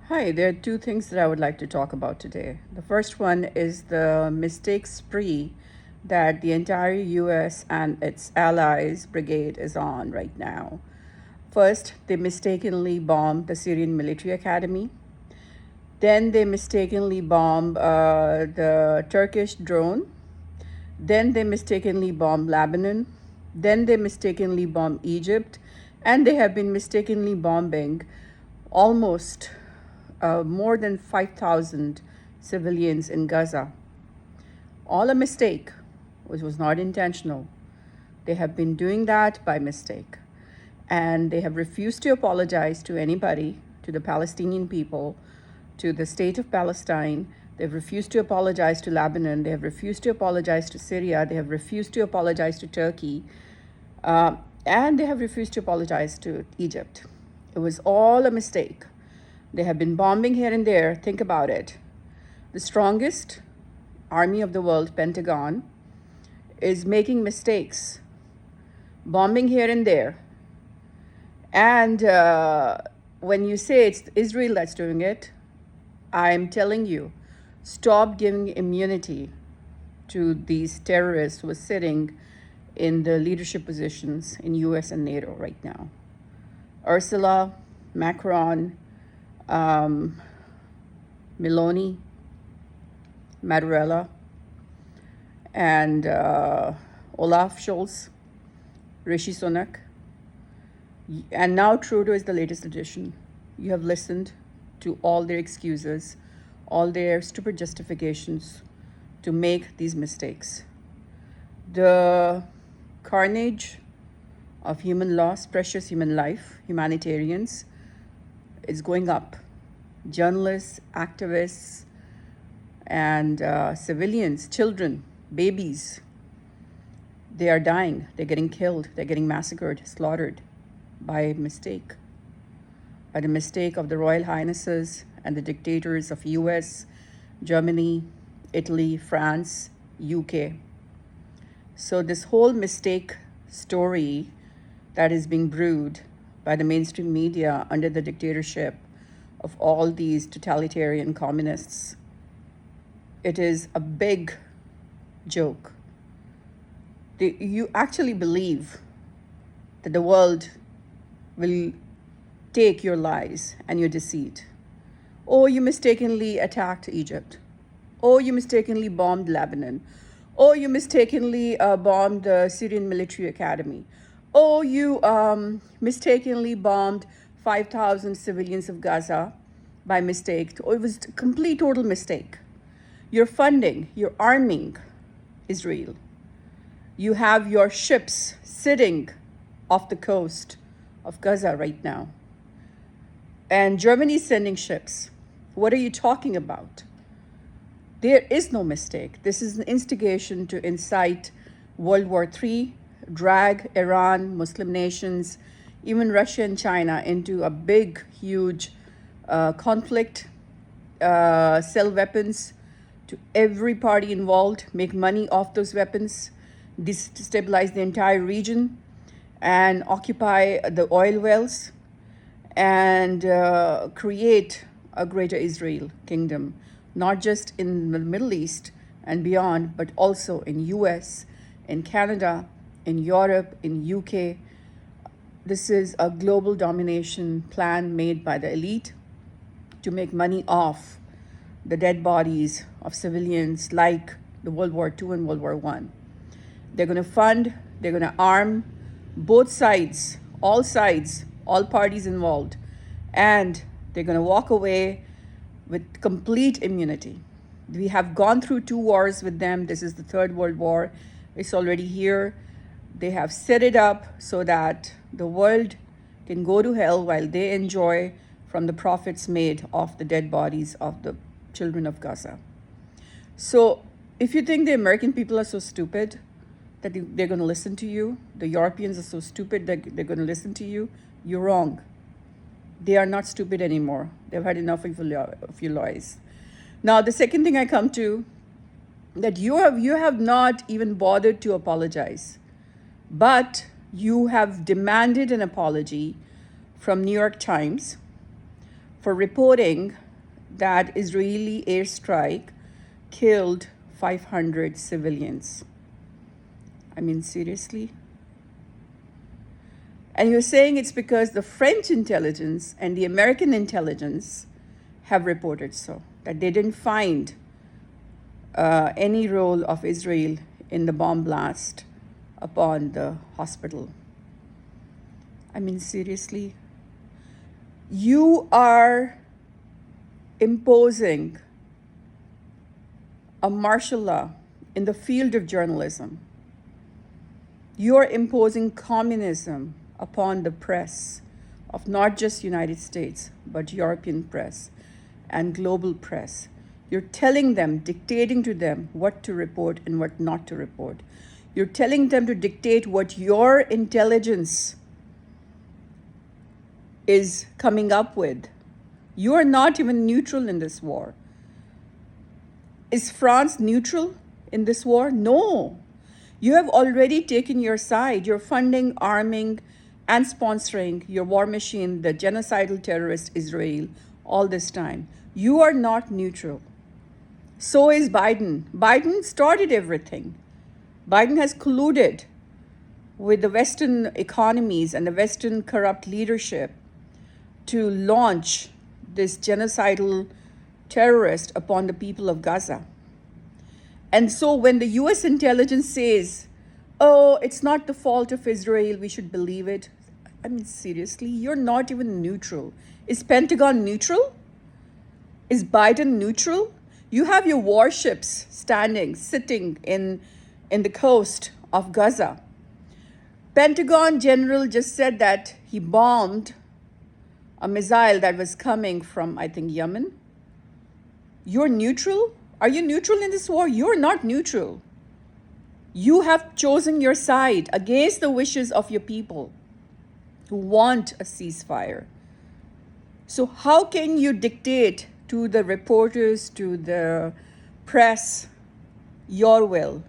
Hi, there are two things that I would like to talk about today. The first one is the mistake spree that the entire US and its allies brigade is on right now. First, they mistakenly bombed the Syrian military academy. Then they mistakenly bombed the Turkish drone. Then they mistakenly bombed Lebanon. Then they mistakenly bombed Egypt. And they have been mistakenly bombing almost more than 5,000 civilians in Gaza. All a mistake, which was not intentional. They have been doing that by mistake. And they have refused to apologize to anybody, to the Palestinian people, to the state of Palestine. They've refused to apologize to Lebanon. They have refused to apologize to Syria. They have refused to apologize to Turkey. And they have refused to apologize to Egypt. It was all a mistake. They have been bombing here and there. Think about it. The strongest army of the world, Pentagon, is making mistakes, bombing here and there. And when you say it's Israel that's doing it, I'm telling you, stop giving immunity to these terrorists who are sitting in the leadership positions in US and NATO right now. Ursula, Macron, Meloni, Mattarella, and Olaf Scholz, Rishi Sunak, and now Trudeau is the latest addition. You have listened to all their excuses, all their stupid justifications to make these mistakes. The carnage of human loss, precious human life, humanitarians, is going up. Journalists, activists, and civilians, children, babies, they are dying. They're getting killed. They're getting massacred, slaughtered by mistake. By the mistake of the Royal Highnesses and the dictators of US, Germany, Italy, France, UK. So this whole mistake story that is being brewed by the mainstream media under the dictatorship of all these totalitarian communists, it is a big joke. You actually believe that the world will take your lies and your deceit. Oh, you mistakenly attacked Egypt. Oh, you mistakenly bombed Lebanon. Oh, you mistakenly bombed the Syrian military academy. Oh, you mistakenly bombed 5,000 civilians of Gaza by mistake. Oh, it was a complete, total mistake. You're funding, you're arming Israel. You have your ships sitting off the coast of Gaza right now. And Germany is sending ships. What are you talking about? There is no mistake. This is an instigation to incite World War III, drag Iran, Muslim nations, even Russia and China into a big, huge conflict, sell weapons to every party involved, make money off those weapons, destabilize the entire region, and occupy the oil wells, and create a greater Israel kingdom, not just in the Middle East and beyond, but also in US, in Canada, in Europe, in UK. This is a global domination plan made by the elite to make money off the dead bodies of civilians like the World War II and World War I. They're going to fund, they're going to arm both sides, all parties involved, and they're going to walk away with complete immunity. We have gone through 2 wars with them. This is the 3rd World War. It's already here. They have set it up so that the world can go to hell while they enjoy from the profits made off the dead bodies of the children of Gaza. So if you think the American people are so stupid that they're going to listen to you, the Europeans are so stupid that they're going to listen to you, you're wrong. They are not stupid anymore. They've had enough of your lies. Now, the second thing I come to, that you have not even bothered to apologize, but you have demanded an apology from New York Times, for reporting that Israeli airstrike killed 500 civilians. I mean, seriously? And you're saying it's because the French intelligence and the American intelligence have reported so, that they didn't find any role of Israel in the bomb blast upon the hospital. I mean, seriously? You are imposing a martial law in the field of journalism. You're imposing communism upon the press of not just United States, but European press and global press. You're telling them, dictating to them what to report and what not to report. You're telling them to dictate what your intelligence is coming up with. You are not even neutral in this war. Is France neutral in this war? No. You have already taken your side. You're funding, arming, and sponsoring your war machine, the genocidal terrorist Israel, all this time. You are not neutral. So is Biden. Biden started everything. Biden has colluded with the Western economies and the Western corrupt leadership to launch this genocidal terrorist upon the people of Gaza. And so when the US intelligence says, oh, it's not the fault of Israel, we should believe it. I mean, seriously, you're not even neutral. Is Pentagon neutral? Is Biden neutral? You have your warships sitting in the coast of Gaza. Pentagon general just said that he bombed a missile that was coming from, I think, Yemen. You're neutral? Are you neutral in this war? You're not neutral. You have chosen your side against the wishes of your people who want a ceasefire. So how can you dictate to the reporters, to the press, your will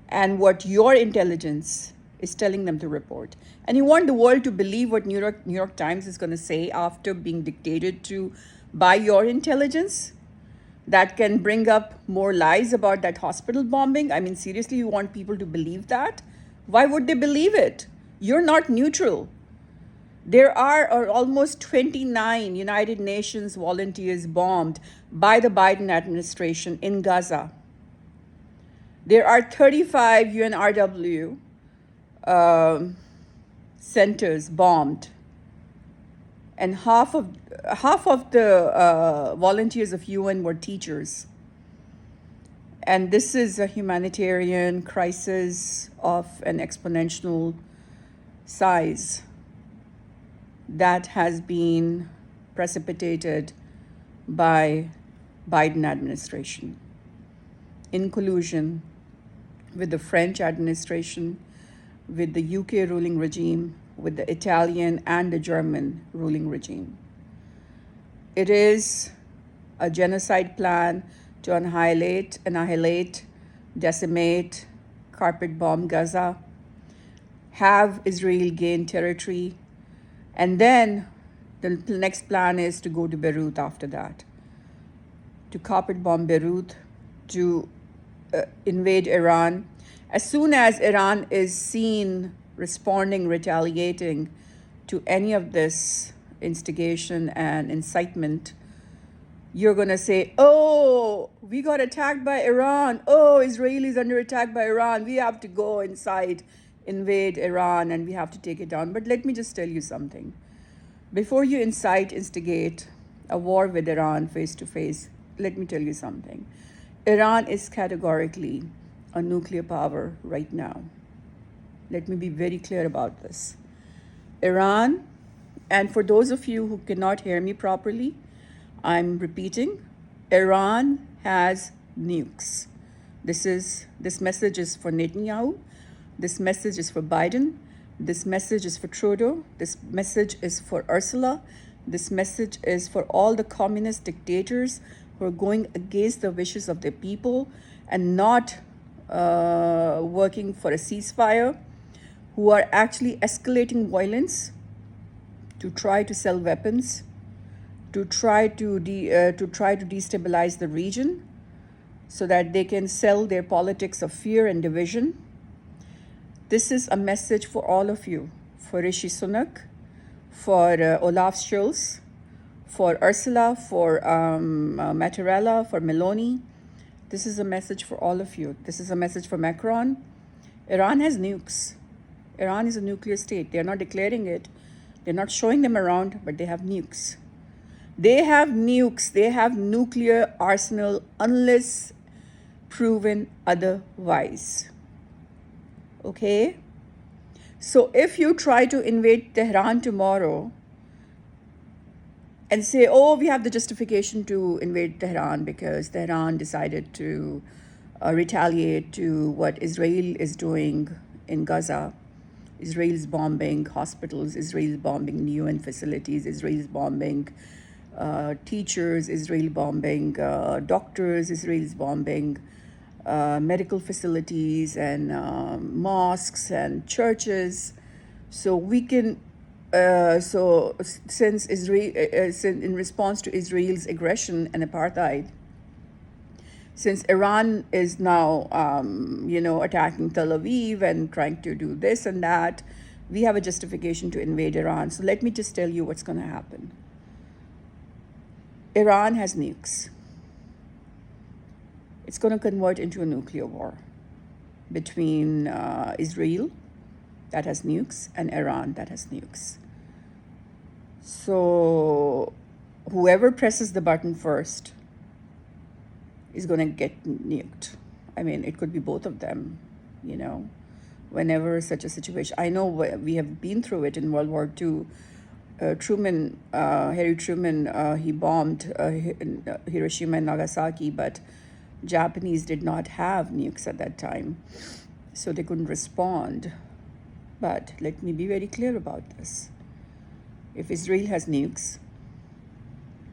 and what your intelligence is telling them to report? And you want the world to believe what New York Times is going to say after being dictated to by your intelligence? That can bring up more lies about that hospital bombing? I mean, seriously, you want people to believe that? Why would they believe it? You're not neutral. There are almost 29 United Nations volunteers bombed by the Biden administration in Gaza. There are 35 UNRW centers bombed. And half of the volunteers of UN were teachers. And this is a humanitarian crisis of an exponential size that has been precipitated by Biden administration in collusion with the French administration, with the UK ruling regime, with the Italian and the German ruling regime. It is a genocide plan to annihilate, decimate, carpet bomb Gaza, have Israel gain territory, and then the next plan is to go to Beirut after that, to carpet bomb Beirut, to invade Iran. As soon as Iran is seen responding, retaliating to any of this instigation and incitement, you're going to say, oh, we got attacked by Iran. Oh, Israel is under attack by Iran. We have to go inside, invade Iran, and we have to take it down. But let me just tell you something. Before you instigate a war with Iran face to face, let me tell you something. Iran is categorically a nuclear power right now. Let me be very clear about this. Iran, and for those of you who cannot hear me properly, I'm repeating, Iran has nukes. This message is for Netanyahu. This message is for Biden. This message is for Trudeau. This message is for Ursula. This message is for all the communist dictators who are going against the wishes of their people and not working for a ceasefire, who are actually escalating violence to try to sell weapons, to destabilize the region so that they can sell their politics of fear and division. This is a message for all of you, for Rishi Sunak, for Olaf Scholz, for Ursula, for Mattarella, for Meloni. This is a message for all of you. This is a message for Macron. Iran has nukes. Iran is a nuclear state. They're not declaring it. They're not showing them around, but they have nukes. They have nukes. They have nuclear arsenal unless proven otherwise. Okay? So if you try to invade Tehran tomorrow and say, oh, we have the justification to invade Tehran because Tehran decided to retaliate to what Israel is doing in Gaza. Israel is bombing hospitals, Israel is bombing UN facilities, Israel is bombing teachers, Israel bombing doctors, Israel is bombing medical facilities and mosques and churches. So we can, since Israel, in response to Israel's aggression and apartheid, since Iran is now, attacking Tel Aviv and trying to do this and that, we have a justification to invade Iran. So let me just tell you what's going to happen. Iran has nukes. It's going to convert into a nuclear war between Israel, that has nukes, and Iran, that has nukes. So whoever presses the button first is going to get nuked. I mean, it could be both of them, whenever such a situation. I know we have been through it in World War II. Harry Truman, he bombed Hiroshima and Nagasaki, but Japanese did not have nukes at that time, so they couldn't respond. But let me be very clear about this. If Israel has nukes,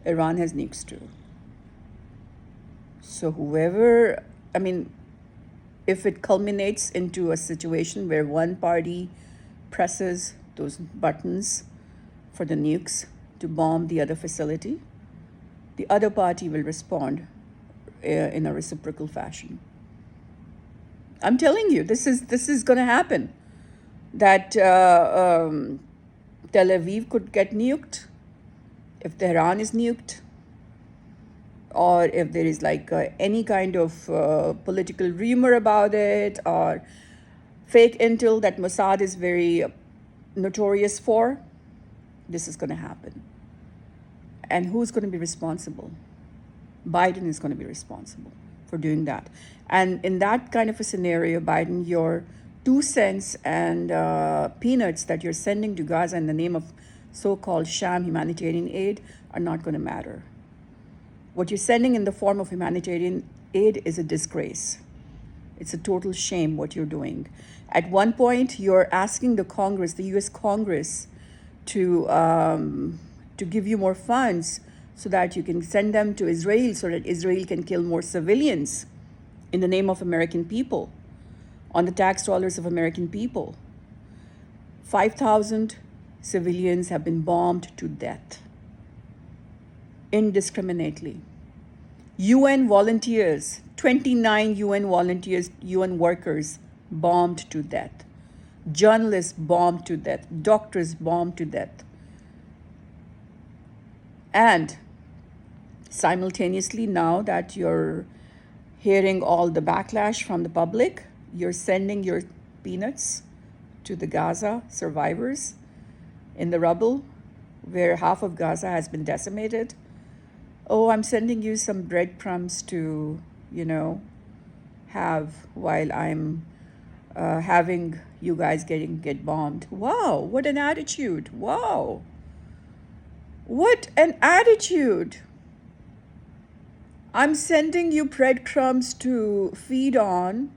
Iran has nukes too. So if it culminates into a situation where one party presses those buttons for the nukes to bomb the other facility, the other party will respond in a reciprocal fashion. I'm telling you, this is going to happen. That Tel Aviv could get nuked if Tehran is nuked, or if there is any kind of political rumor about it, or fake intel that Mossad is very notorious for. This is going to happen. And who's going to be responsible? Biden is going to be responsible for doing that. And in that kind of a scenario, Biden, your 2 cents and peanuts that you're sending to Gaza in the name of so-called sham humanitarian aid are not going to matter. What you're sending in the form of humanitarian aid is a disgrace. It's a total shame what you're doing. At one point, you're asking the Congress, the U.S. Congress, to give you more funds so that you can send them to Israel so that Israel can kill more civilians in the name of American people, on the tax dollars of American people. 5,000 civilians have been bombed to death indiscriminately. UN volunteers, 29 UN volunteers, UN workers bombed to death. Journalists bombed to death. Doctors bombed to death. And simultaneously, now that you're hearing all the backlash from the public, you're sending your peanuts to the Gaza survivors in the rubble, where half of Gaza has been decimated. Oh, I'm sending you some breadcrumbs to, have while I'm having you guys get bombed. Wow, what an attitude. Wow. What an attitude. I'm sending you breadcrumbs to feed on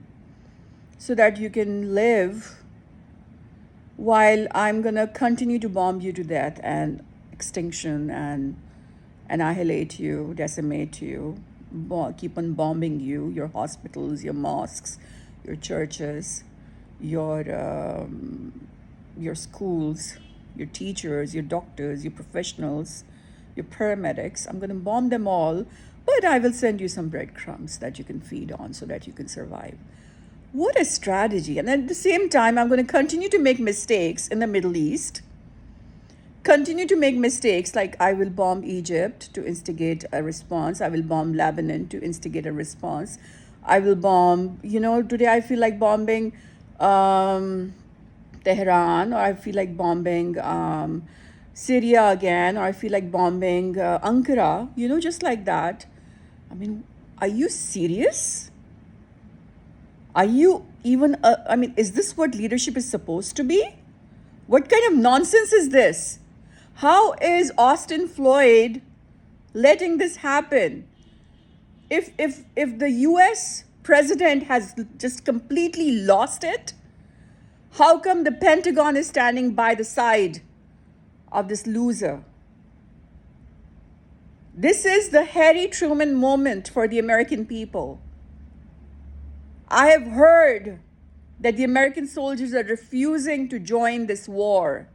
so that you can live while I'm going to continue to bomb you to death and extinction and annihilate you, decimate you, keep on bombing you, your hospitals, your mosques, your churches, your schools, your teachers, your doctors, your professionals, your paramedics. I'm going to bomb them all, but I will send you some breadcrumbs that you can feed on so that you can survive. What a strategy. And at the same time, I'm going to continue to make mistakes in the Middle East, continue to make mistakes like I will bomb Egypt to instigate a response. I will bomb Lebanon to instigate a response. I will bomb, today I feel like bombing Tehran, or I feel like bombing Syria again, or I feel like bombing Ankara, just like that. I mean, are you serious? Are you even, is this what leadership is supposed to be? What kind of nonsense is this? How is Austin Floyd letting this happen? If the US president has just completely lost it, how come the Pentagon is standing by the side of this loser? This is the Harry Truman moment for the American people. I have heard that the American soldiers are refusing to join this war.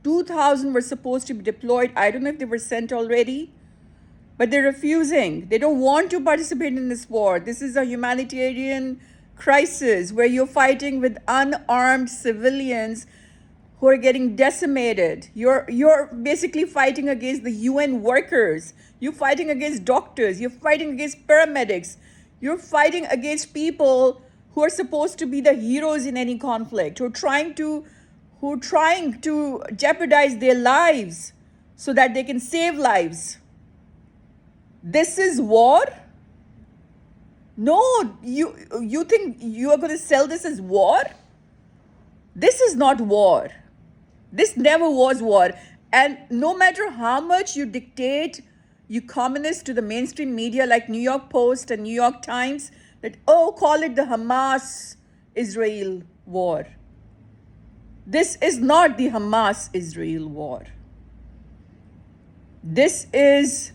2,000 were supposed to be deployed. I don't know if they were sent already, but they're refusing. They don't want to participate in this war. This is a humanitarian crisis where you're fighting with unarmed civilians who are getting decimated. You're basically fighting against the UN workers. You're fighting against doctors. You're fighting against paramedics. You're fighting against people who are supposed to be the heroes in any conflict, who are trying to jeopardize their lives so that they can save lives. This is war? No, you think you are going to sell this as war? This is not war. This never was war. And no matter how much you dictate, you communists, to the mainstream media like New York Post and New York Times, that, call it the Hamas-Israel war. This is not the Hamas-Israel war. This is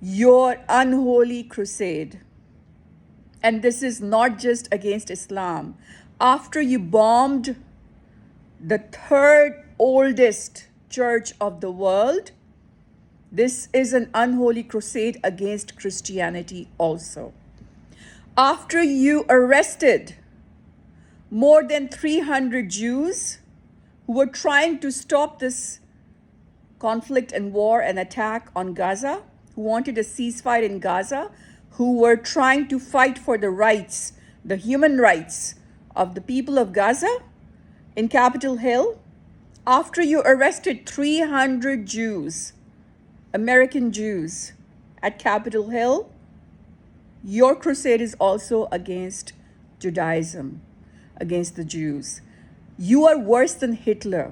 your unholy crusade. And this is not just against Islam. After you bombed the third oldest church of the world, this is an unholy crusade against Christianity also. After you arrested more than 300 Jews who were trying to stop this conflict and war and attack on Gaza, who wanted a ceasefire in Gaza, who were trying to fight for the rights, the human rights of the people of Gaza in Capitol Hill, after you arrested 300 Jews, American Jews, at Capitol Hill, your crusade is also against Judaism, against the Jews. You are worse than Hitler.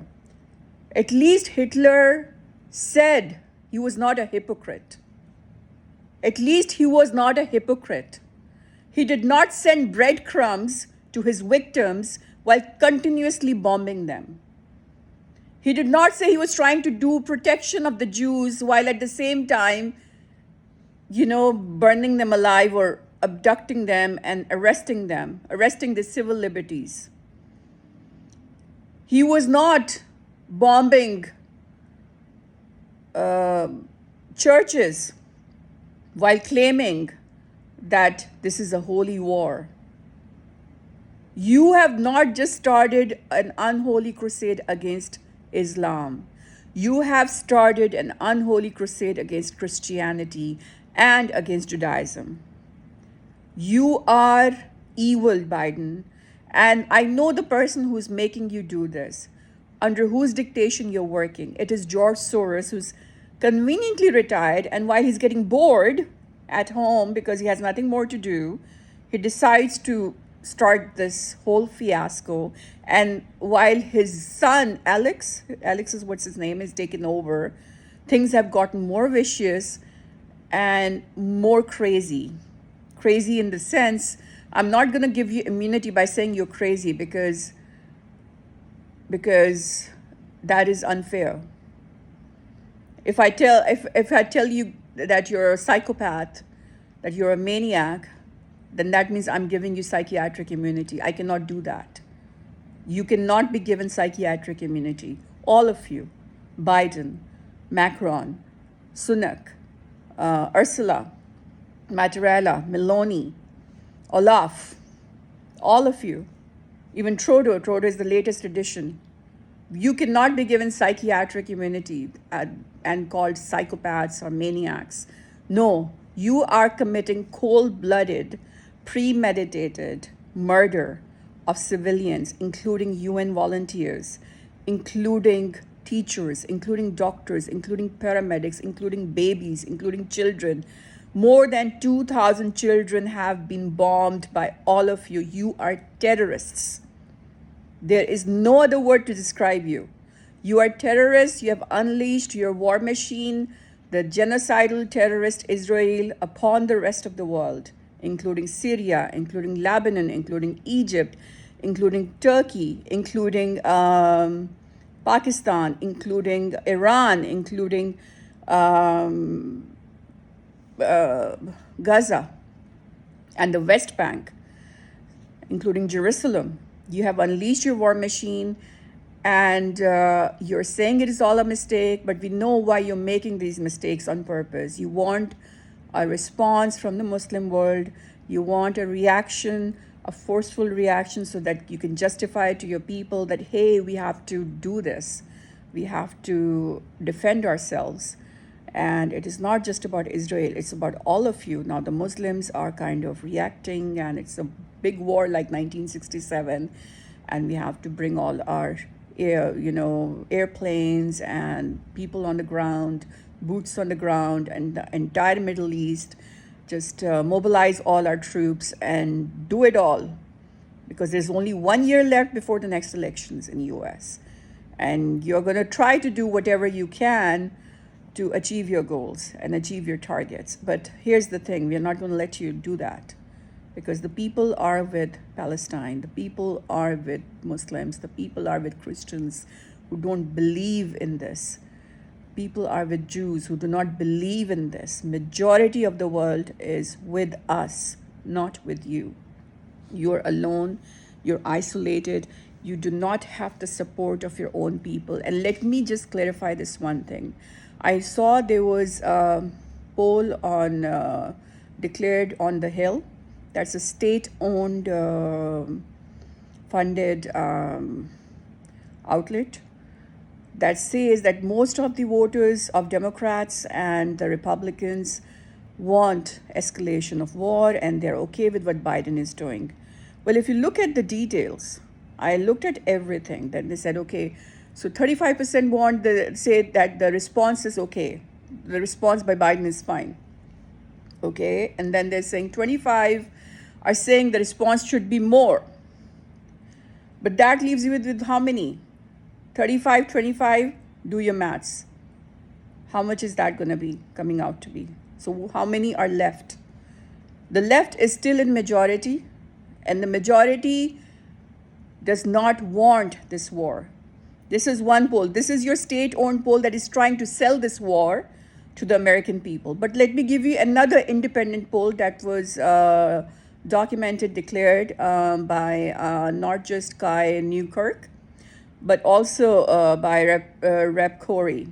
At least Hitler said he was not a hypocrite. At least he was not a hypocrite. He did not send breadcrumbs to his victims while continuously bombing them. He did not say he was trying to do protection of the Jews while at the same time, burning them alive or abducting them and arresting the civil liberties. He was not bombing churches while claiming that this is a holy war. You have not just started an unholy crusade against Islam. You have started an unholy crusade against Christianity and against Judaism. You are evil, Biden. And I know the person who's making you do this, under whose dictation you're working. It is George Soros, who's conveniently retired, and while he's getting bored at home because he has nothing more to do, he decides to start this whole fiasco. And while his son, Alex is what's his name, is taken over, things have gotten more vicious and more crazy. Crazy in the sense, I'm not going to give you immunity by saying you're crazy because that is unfair. If I tell you that you're a psychopath, that you're a maniac, then that means I'm giving you psychiatric immunity. I cannot do that. You cannot be given psychiatric immunity. All of you. Biden, Macron, Sunak, Ursula, Mattarella, Meloni, Olaf, all of you, even Trudeau. Trudeau is the latest addition. You cannot be given psychiatric immunity and called psychopaths or maniacs. No, you are committing cold-blooded, premeditated murder of civilians, including UN volunteers, including teachers, including doctors, including paramedics, including babies, including children. More than 2,000 children have been bombed by all of you. You are terrorists. There is no other word to describe you. You are terrorists. You have unleashed your war machine, the genocidal terrorist Israel, upon the rest of the world, including Syria, including Lebanon, including Egypt, including Turkey, including Pakistan, including Iran, including Gaza and the West Bank, including Jerusalem. You have unleashed your war machine, and you're saying it is all a mistake, but we know why you're making these mistakes on purpose. You want a response from the Muslim world. You want a reaction, a forceful reaction, so that you can justify to your people that, hey, we have to do this. We have to defend ourselves. And it is not just about Israel, it's about all of you. Now the Muslims are kind of reacting, and it's a big war like 1967, and we have to bring all our airplanes and people on the ground, boots on the ground, and the entire Middle East, just mobilize all our troops and do it all, because there's only 1 year left before the next elections in the US. And you're going to try to do whatever you can to achieve your goals and achieve your targets. But here's the thing, we're not going to let you do that, because the people are with Palestine, the people are with Muslims, the people are with Christians who don't believe in this. People are with Jews who do not believe in this. Majority of the world is with us, not with you. You're alone, you're isolated, you do not have the support of your own people. And let me just clarify this one thing. I saw there was a poll on declared on the Hill. That's a state-owned, funded outlet that says that most of the voters of Democrats and the Republicans want escalation of war, and they're okay with what Biden is doing. Well, if you look at the details, I looked at everything. Then they said, okay, so 35% say that the response is okay. The response by Biden is fine. Okay, and then they're saying 25 are saying the response should be more. But that leaves you with how many? 35, 25, do your maths. How much is that going to be coming out to be? So how many are left? The left is still in majority, and the majority does not want this war. This is one poll. This is your state-owned poll that is trying to sell this war to the American people. But let me give you another independent poll that was documented, declared by not just Guy Newkirk, but also by Rep. Corey.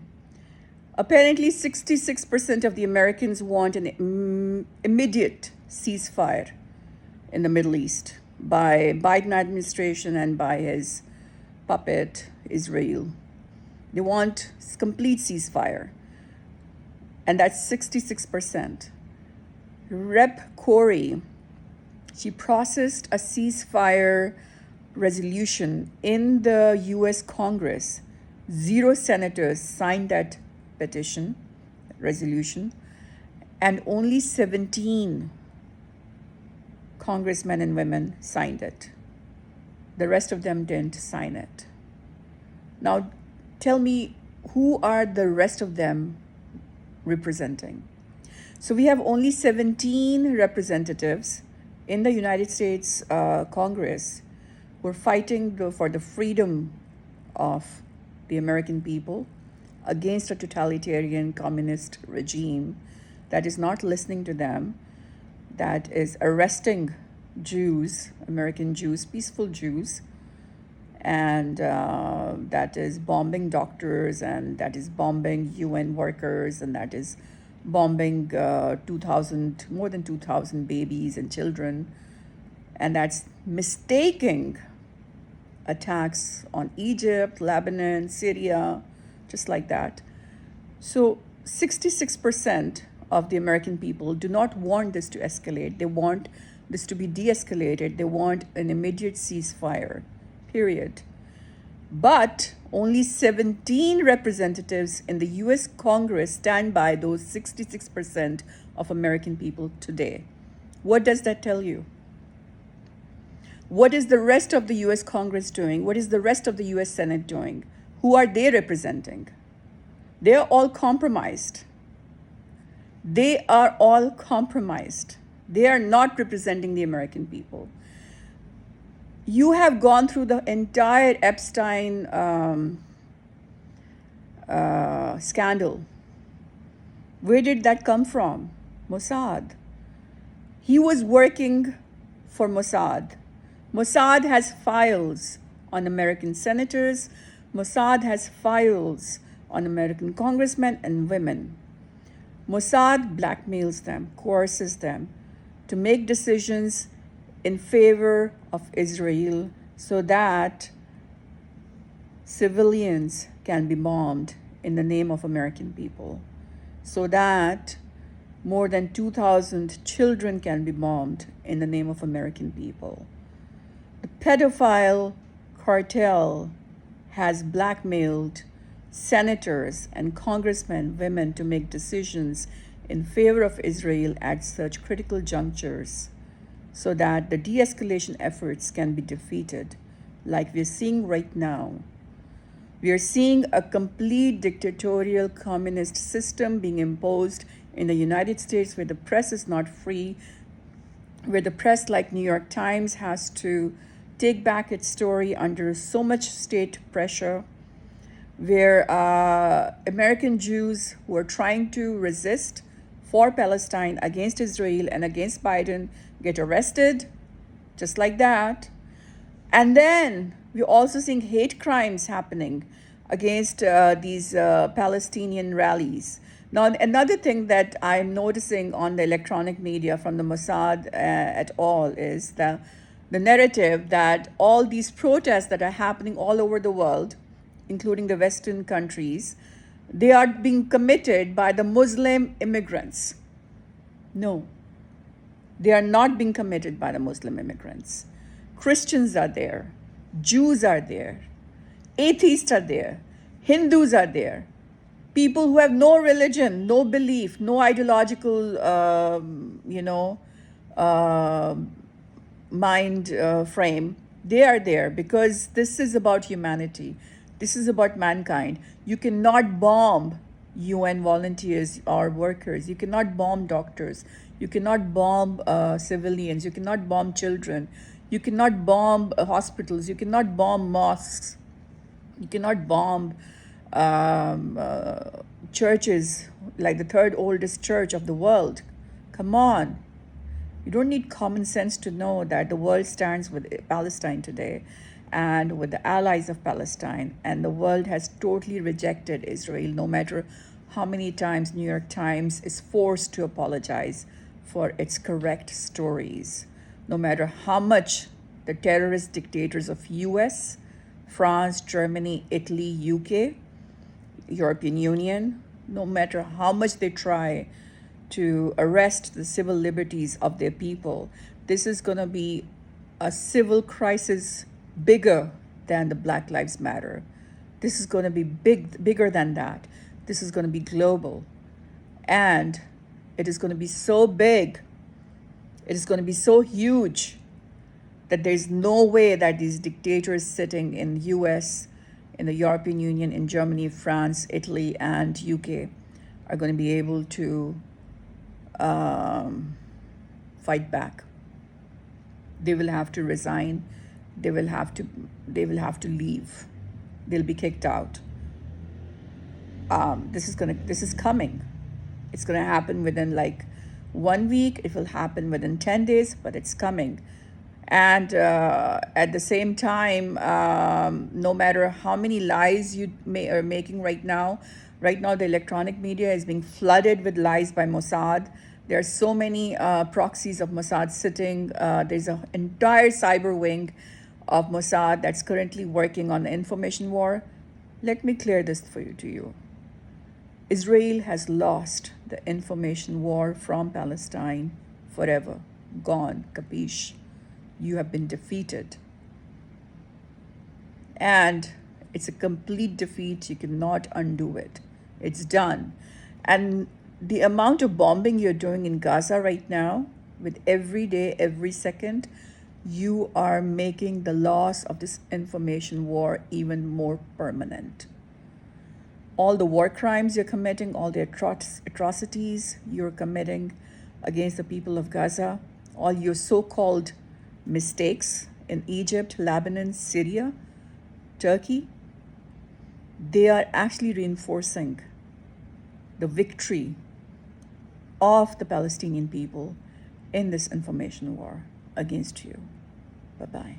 Apparently, 66% of the Americans want an immediate ceasefire in the Middle East by Biden administration and by his puppet, Israel. They want complete ceasefire. And that's 66%. Rep. Corey, she processed a ceasefire resolution in the US Congress. 0 senators signed that petition, resolution, and only 17 congressmen and women signed it. The rest of them didn't sign it. Now, tell me, who are the rest of them representing? So we have only 17 representatives in the United States Congress who are fighting for the freedom of the American people against a totalitarian communist regime that is not listening to them, that is arresting Jews, American Jews, peaceful Jews, and that is bombing doctors, and that is bombing UN workers, and that is bombing 2,000, more than 2,000 babies and children, and that's mistaking attacks on Egypt, Lebanon, Syria, just like that. So 66% of the American people do not want this to escalate. They want this to be de-escalated. They want an immediate ceasefire, period. But only 17 representatives in the US Congress stand by those 66% of American people today. What does that tell you? What is the rest of the US Congress doing? What is the rest of the US Senate doing? Who are they representing? They're all compromised. They are all compromised. They are not representing the American people. You have gone through the entire Epstein scandal. Where did that come from? Mossad. He was working for Mossad. Mossad has files on American senators. Mossad has files on American congressmen and women. Mossad blackmails them, coerces them to make decisions in favor of Israel so that civilians can be bombed in the name of American people, so that more than 2,000 children can be bombed in the name of American people. The pedophile cartel has blackmailed senators and congressmen, women, to make decisions in favor of Israel at such critical junctures so that the de-escalation efforts can be defeated, like we're seeing right now. We are seeing a complete dictatorial communist system being imposed in the United States, where the press is not free, where the press like New York Times has to take back its story under so much state pressure, where American Jews who are trying to resist for Palestine against Israel and against Biden get arrested, just like that. And then we're also seeing hate crimes happening against these Palestinian rallies. Now, another thing that I'm noticing on the electronic media from the Mossad et al. Is the narrative that all these protests that are happening all over the world, including the Western countries, they are being committed by the Muslim immigrants. No, they are not being committed by the Muslim immigrants. Christians are there, Jews are there, atheists are there, Hindus are there, people who have no religion, no belief, no ideological, mind frame. They are there because this is about humanity. This is about mankind. You cannot bomb UN volunteers or workers. You cannot bomb doctors. You cannot bomb civilians. You cannot bomb children. You cannot bomb hospitals. You cannot bomb mosques. You cannot bomb churches like the third oldest church of the world. Come on. You don't need common sense to know that the world stands with Palestine today and with the allies of Palestine, and the world has totally rejected Israel, no matter how many times New York Times is forced to apologize for its correct stories, no matter how much the terrorist dictators of US, France, Germany, Italy, UK, European Union, no matter how much they try to arrest the civil liberties of their people. This is going to be a civil crisis bigger than the Black Lives Matter. This is going to be bigger than that. This is going to be global. And it is going to be so big, it is going to be so huge that there's no way that these dictators sitting in US, in the European Union, in Germany, France, Italy, and UK are going to be able to fight back. They will have to resign. They will have to leave. They'll be kicked out. This is coming. It's gonna happen within like 1 week. It will happen within 10 days, but it's coming. And at the same time, no matter how many lies you are making right now the electronic media is being flooded with lies by Mossad. There are so many proxies of Mossad sitting. There's an entire cyber wing of Mossad that's currently working on the information war. Let me clear this for you to you. Israel has lost the information war from Palestine forever. Gone, capiche? You have been defeated. And it's a complete defeat. You cannot undo it. It's done. And the amount of bombing you're doing in Gaza right now, with every day, every second, you are making the loss of this information war even more permanent. All the war crimes you're committing, all the atrocities you're committing against the people of Gaza, all your so-called mistakes in Egypt, Lebanon, Syria, Turkey, they are actually reinforcing the victory of the Palestinian people in this information war against you. Bye-bye.